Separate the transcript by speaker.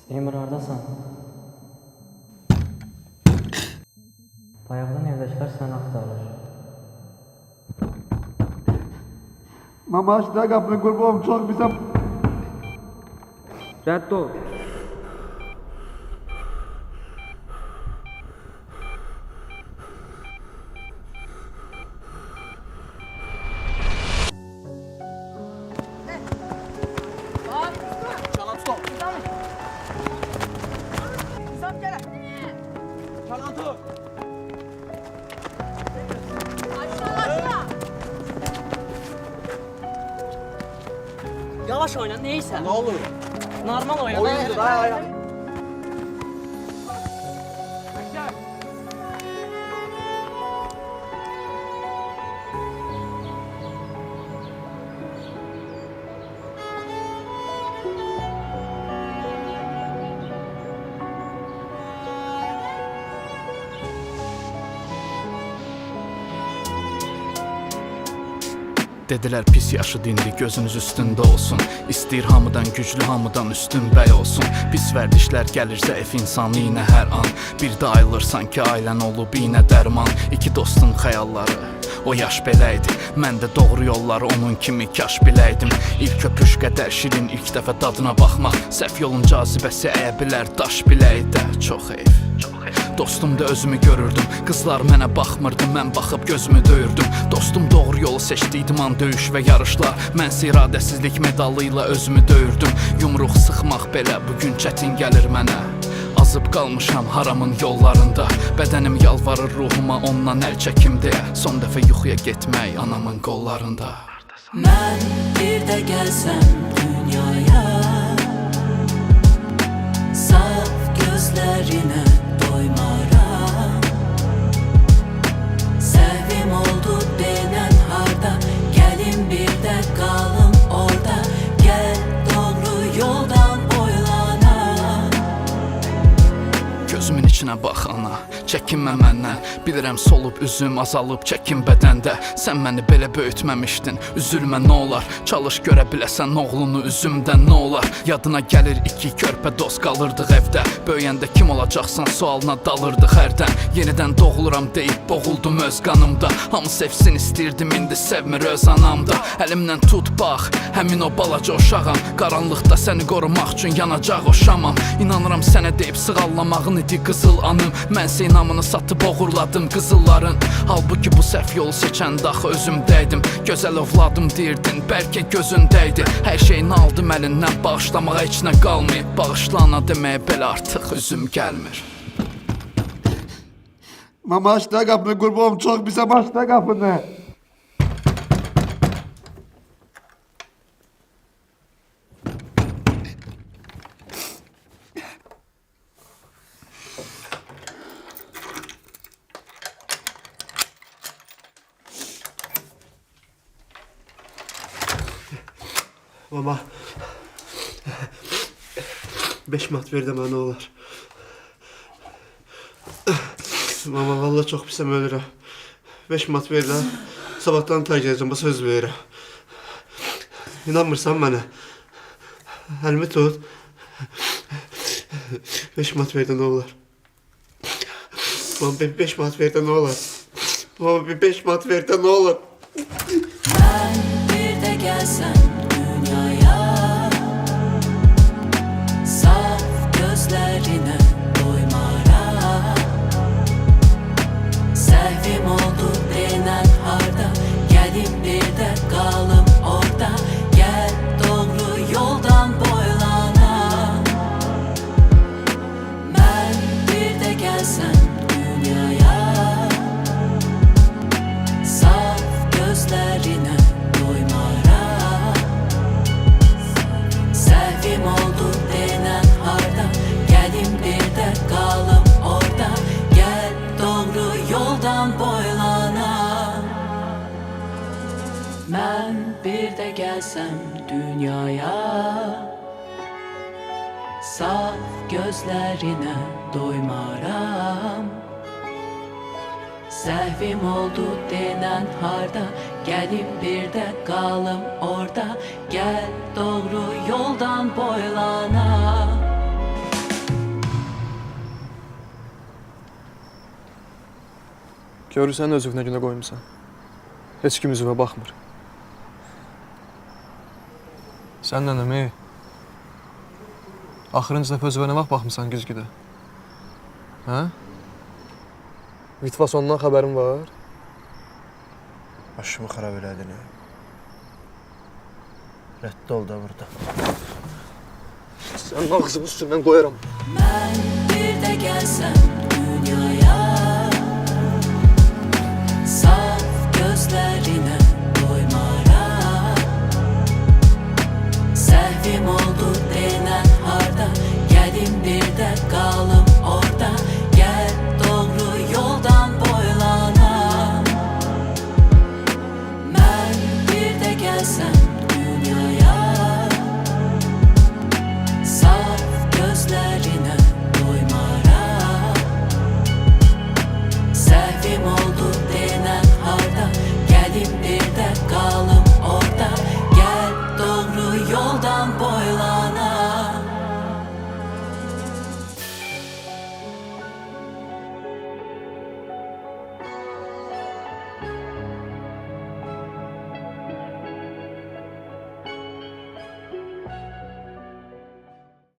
Speaker 1: Seymur hardasan? Bayağıdan evdəkiler səni axtarır.
Speaker 2: Mama aç da kapını kurbanım çok bize.
Speaker 1: Rədd ol.
Speaker 3: Çalan stop. Nizam gel. Çalan dur. Aşağı. Yavaş oyna neyse.
Speaker 2: Ne olur?
Speaker 3: Normal oyna.
Speaker 2: Oyundu da ya.
Speaker 4: Dediler pis yaşı dindi gözünüz üstünde olsun. İstəyir hamıdan güclü hamıdan üstün bəy olsun. Pis vərdişlər gəlir zəif insanı yine hər an. Bir də ayılırsan ki ailən olub iynə dərman. İki dostun xəyalları o yaş belə idi. Mən də doğru yolları onun kimi kaş biləydim. İlk öpüş qədər şirin ilk dəfə dadına baxmaq. Səhv yolun cazibəsi əyə bilər daş biləydə. Çox heyf. Dostum da özümü görürdüm. Kızlar mənə baxmırdı, mən baxıb gözümü döyürdüm. Dostum doğru yolu seçdiydim an döyüş və yarışlar. Mənsə iradəsizlik medalıyla özümü döyürdüm. Yumruq sıxmaq belə bugün çətin gəlir mənə. Azıb qalmışam haramın yollarında. Bədənim yalvarır ruhuma ondan əl çəkim deyə. Son dəfə yuxuya getmək anamın qollarında.
Speaker 5: Mən bir də gəlsəm dünyaya, saf gözlərinə doymaram. Səhvim oldu denən harda, gəlin bir də qalım orada. Gəl doğru yoldan boylana.
Speaker 4: Gözümün içinə bax ana, çəkinmə məndən. Bilirəm solub üzüm azalıb çəkin bədəndə. Sən məni belə böyütməmişdin, üzülmə nə olar. Çalış görə biləsən oğlunu üzümdən nə olar. Yadına gəlir iki körpə dost qalırdıq evdə. Böyüyəndə kim olacaqsan sualına dalırdıq hərdən. Yenidən doğuluram deyib boğuldum öz qanımda. Hamı sevsin istəyirdim indi sevmir öz anamda. Əlimdən tut bax, həmin o balaca uşağam. Qaranlıqda səni qorumaq üçün yanacaq o şamam. İnanıram sənə deyib sığallamağın idi qızıl anım. Mənsə inamını satıb oğurladım qızılların. Halbuki bu səhv yolu seçəndə axı özümdəydim. Gözəl ovladım deyirdin, bəlkə gözündəydi. Hər şeyini aldım əlindən, bağışlamağa heç nə qalmayıb. Bağışla ana deməyə belə artıq üzüm gəlmir.
Speaker 2: Mama aç da kapını kurbanım çok bize aç da kapını.
Speaker 6: Mama 5 mat ver de bana ne olur. Mama vallahi çok pisem ölürüm. 5 mat ver de sabahtan terk edeceğim bu söz veririm. İnanmırsan bana. Elimi tut. 5 mat ver de ne olur. Mama bir 5 mat ver de ne olur. Mama bir 5 mat ver de ne olur.
Speaker 5: Mən bir də gəlsəm dünyaya, saf gözlərinə doymaram. Səhvim oldu denən harda, gəlin bir də qalım orada. Gəl doğru yoldan boylana. Mən bir də gəlsəm dünyaya, saf gözlərinə doymaram. Səhvim oldu denən harda, gəlin bir də qalım orada. Gəl doğru yoldan boylana. Mən bir də gəlsəm dünyaya, saf gözlərinə doymaram. Səhvim oldu denən harda, gəlin bir də qalım orada. Gəl doğru yoldan boylana.
Speaker 7: Görürsən özünə günə qoymusan. Heç kim üzvə baxmır. Sən nənəm, axırıncı dəfə özünə nə vaxt baxmısan güzgüdə? Hə? Vitvasondan xəbərin var?
Speaker 8: Başımı xarab elədin. Rədd ol da burada.
Speaker 7: Sənin ağzını üstündən qoyaram.
Speaker 5: Mən bir də gəlsəm